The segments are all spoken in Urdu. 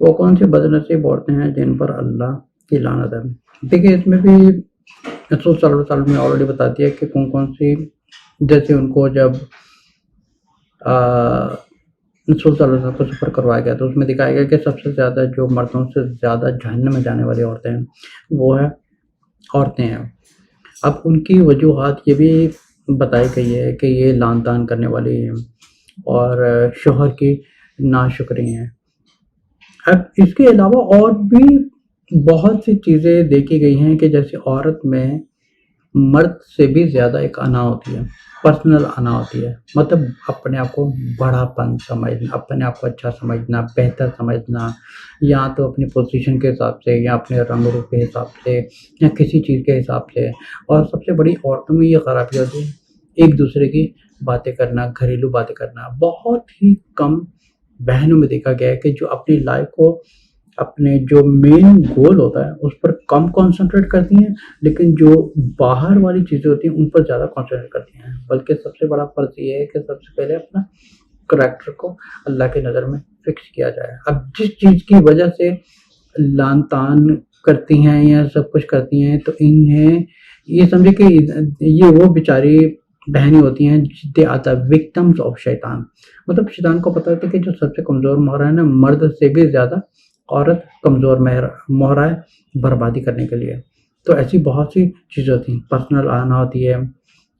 وہ کون سی بدنصیب عورتیں ہیں جن پر اللہ کی لعنت ہے؟ دیکھیے اس میں بھی رسول صلی اللہ علیہ وسلم نے آلریڈی بتا دیا کہ کون سی، جیسے ان کو جب رسول صلی اللہ علیہ وسلم کو سفر کروایا گیا تو اس میں دکھایا گیا کہ سب سے زیادہ جو مردوں سے زیادہ جہنم میں جانے والی عورتیں ہیں وہ عورتیں ہیں۔ اب ان کی وجوہات یہ بھی بتائی گئی ہے کہ یہ لعن طعن کرنے والی ہیں اور شوہر کی ناشکری ہیں۔ اب اس کے علاوہ اور بھی بہت سی چیزیں دیکھی گئی ہیں کہ جیسے عورت میں مرد سے بھی زیادہ ایک انا ہوتی ہے، پرسنل انا ہوتی ہے، مطلب اپنے آپ کو بڑا پن سمجھنا، اپنے آپ کو اچھا سمجھنا، بہتر سمجھنا، یا تو اپنی پوزیشن کے حساب سے یا اپنے رنگ روپ کے حساب سے یا کسی چیز کے حساب سے۔ اور سب سے بڑی عورتوں میں یہ خرابی ہوتی ہے ایک دوسرے کی باتیں کرنا، گھریلو باتیں کرنا۔ بہت ہی کم بہنوں میں دیکھا گیا ہے کہ جو اپنی لائف کو، اپنے جو مین گول ہوتا ہے اس پر کم کنسنٹریٹ کرتی ہیں، لیکن جو باہر والی چیزیں ہوتی ہیں ان پر زیادہ کنسنٹریٹ کرتی ہیں۔ بلکہ سب سے بڑا فرض یہ ہے کہ سب سے پہلے اپنا کریکٹر کو اللہ کی نظر میں فکس کیا جائے۔ اب جس چیز کی وجہ سے لعن طعن کرتی ہیں یا سب کچھ کرتی ہیں تو انہیں یہ سمجھے کہ یہ وہ بیچاری بہنیں ہوتی ہیں they are the victims of شیطان۔ مطلب شیطان کو پتہ ہوتا ہے کہ جو سب سے کمزور مہرا ہے نا، مرد سے بھی زیادہ عورت کمزور مہرا ہے بربادی کرنے کے لیے۔ تو ایسی بہت سی چیزیں ہوتی ہیں، پرسنل آنا ہوتی ہے،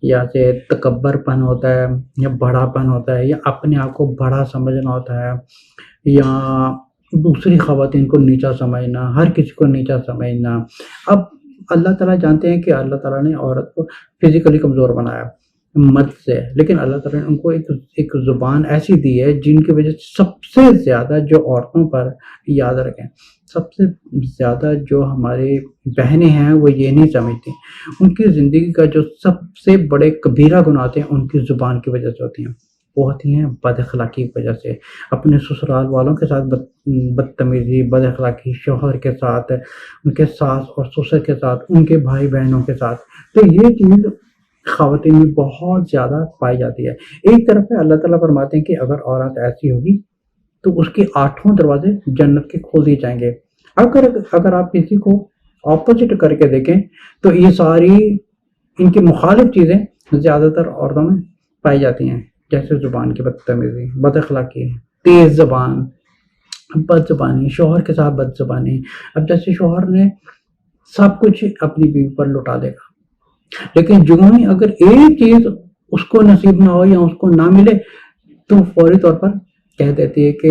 یا سے تکبر پن ہوتا ہے، یا بڑا پن ہوتا ہے، یا اپنے آپ کو بڑا سمجھنا ہوتا ہے، یا دوسری خواتین کو نیچا سمجھنا، ہر کسی کو نیچا سمجھنا۔ اب اللہ تعالیٰ جانتے ہیں کہ اللہ تعالیٰ نے عورت کو فزیکلی کمزور بنایا مرد سے، لیکن اللہ تعالیٰ نے ان کو ایک زبان ایسی دی ہے جن کی وجہ سے سب سے زیادہ جو عورتوں پر، یاد رکھیں، سب سے زیادہ جو ہماری بہنیں ہیں وہ یہ نہیں سمجھتی، ان کی زندگی کا جو سب سے بڑے کبیرہ گناہ ہوتے ہیں ان کی زبان کی وجہ سے ہوتی ہیں۔ وہ ہوتی ہیں بد اخلاقی کی وجہ سے، اپنے سسرال والوں کے ساتھ بدتمیزی، بد اخلاقی، شوہر کے ساتھ، ان کے ساس اور سسر کے ساتھ، ان کے بھائی بہنوں کے ساتھ۔ تو یہ چیز خواتین میں بہت زیادہ پائی جاتی ہے۔ ایک طرف ہے اللہ تعالیٰ فرماتے ہیں کہ اگر عورت ایسی ہوگی تو اس کے 8 دروازے جنت کے کھول دیے جائیں گے۔ اگر آپ کسی کو اپوزٹ کر کے دیکھیں تو یہ ساری ان کی مخالف چیزیں زیادہ تر عورتوں میں پائی جاتی ہیں، جیسے زبان کی بدتمیزی، بد اخلاقی، تیز زبان، بد زبانی، شوہر کے ساتھ بد زبانی۔ اب جیسے شوہر نے سب کچھ اپنی بیوی پر لٹا دے گا، لیکن جو ہی اگر ایک چیز اس کو نصیب نہ ہو یا اس کو نہ ملے تو فوری طور پر کہہ دیتی ہے کہ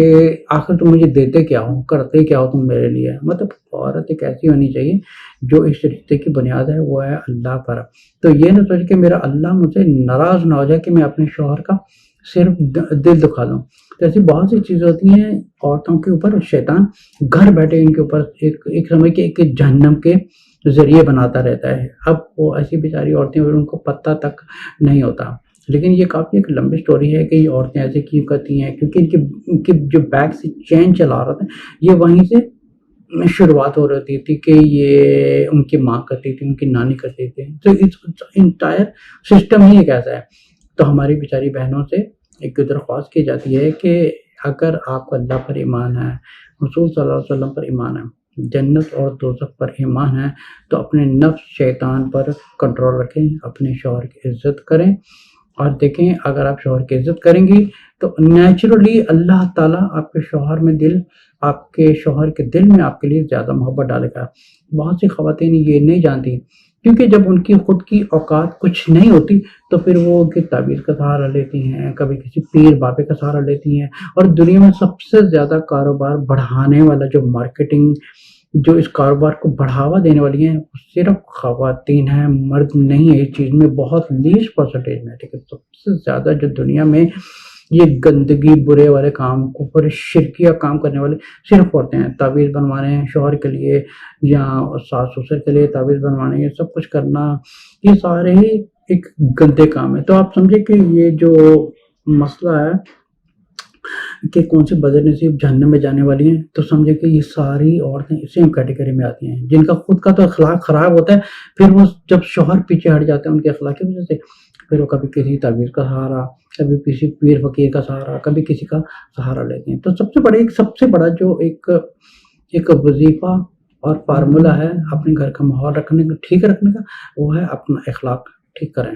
آخر تم مجھے دیتے کیا ہو، کرتے کیا ہو تم میرے لیے۔ مطلب عورت ایک ایسی ہونی چاہیے جو اس رشتے کی بنیاد ہے وہ ہے اللہ پر۔ تو یہ نہ سوچ کہ میرا اللہ مجھ سے ناراض نہ ہو جائے کہ میں اپنے شوہر کا صرف دل دکھا دوں۔ تو ایسی بہت سی چیزیں ہوتی ہیں عورتوں کے اوپر شیطان گھر بیٹھے ان کے اوپر ایک سمجھ کے ایک جہنم کے ذریعے بناتا رہتا ہے۔ اب وہ ایسی بیچاری عورتیں ان کو پتہ تک نہیں ہوتا، لیکن یہ کافی ایک لمبی سٹوری ہے کہ یہ عورتیں ایسے کیوں کرتی ہیں، کیونکہ ان کی جو بیک سے چین چلا رہا تھا یہ وہیں سے شروعات ہو رہی تھی کہ یہ ان کی ماں کرتی تھی، ان کی نانی کرتی تھی۔ تو انٹائر سسٹم ہی ایک ایسا ہے۔ تو ہماری بیچاری بہنوں سے ایک درخواست کی جاتی ہے کہ اگر آپ کو اللہ پر ایمان ہے، رسول صلی اللہ علیہ وسلم پر ایمان ہے، جنت اور دوزخ پر ایمان ہے، تو اپنے نفس شیطان پر کنٹرول رکھیں، اپنے شوہر کی عزت کریں، اور دیکھیں اگر آپ شوہر کی عزت کریں گی تو نیچرلی اللہ تعالیٰ آپ کے شوہر کے دل میں آپ کے لیے زیادہ محبت ڈالے گا۔ بہت سی خواتین یہ نہیں جانتی، کیونکہ جب ان کی خود کی اوقات کچھ نہیں ہوتی تو پھر وہ ان کی تعویذ کا سہارا لیتی ہیں، کبھی کسی پیر بابے کا سہارا لیتی ہیں۔ اور دنیا میں سب سے زیادہ کاروبار بڑھانے والا جو مارکیٹنگ، جو اس کاروبار کو بڑھاوا دینے والی ہیں وہ صرف خواتین ہیں، مرد نہیں ہے۔ اس چیز میں بہت لیسٹ پرسنٹیج میں، لیکن سب سے زیادہ جو دنیا میں یہ گندگی، برے والے کام کو، پر شرکیہ کام کرنے والے صرف عورتیں ہیں۔ تعویذ بنوانے ہیں شوہر کے لیے یا ساس سسر کے لیے تعویذ بنوانے، یہ سب کچھ کرنا، یہ سارے ہی ایک گندے کام ہے۔ تو آپ سمجھے کہ یہ جو مسئلہ ہے کہ کون سی بدنصیب جہنم میں جانے والی ہیں، تو سمجھے کہ یہ ساری عورتیں سیم کیٹیگری میں آتی ہیں، جن کا خود کا تو اخلاق خراب ہوتا ہے، پھر وہ جب شوہر پیچھے ہٹ جاتے ہیں ان کے اخلاق کی وجہ سے، پھر وہ کبھی کسی تعویذ کا سہارا، کبھی کسی پیر فقیر کا سہارا، کبھی کسی کا سہارا لیتے ہیں۔ تو سب سے بڑا جو ایک وظیفہ اور فارمولہ ہے اپنے گھر کا ماحول ٹھیک رکھنے کا، وہ ہے اپنا اخلاق ٹھیک کریں۔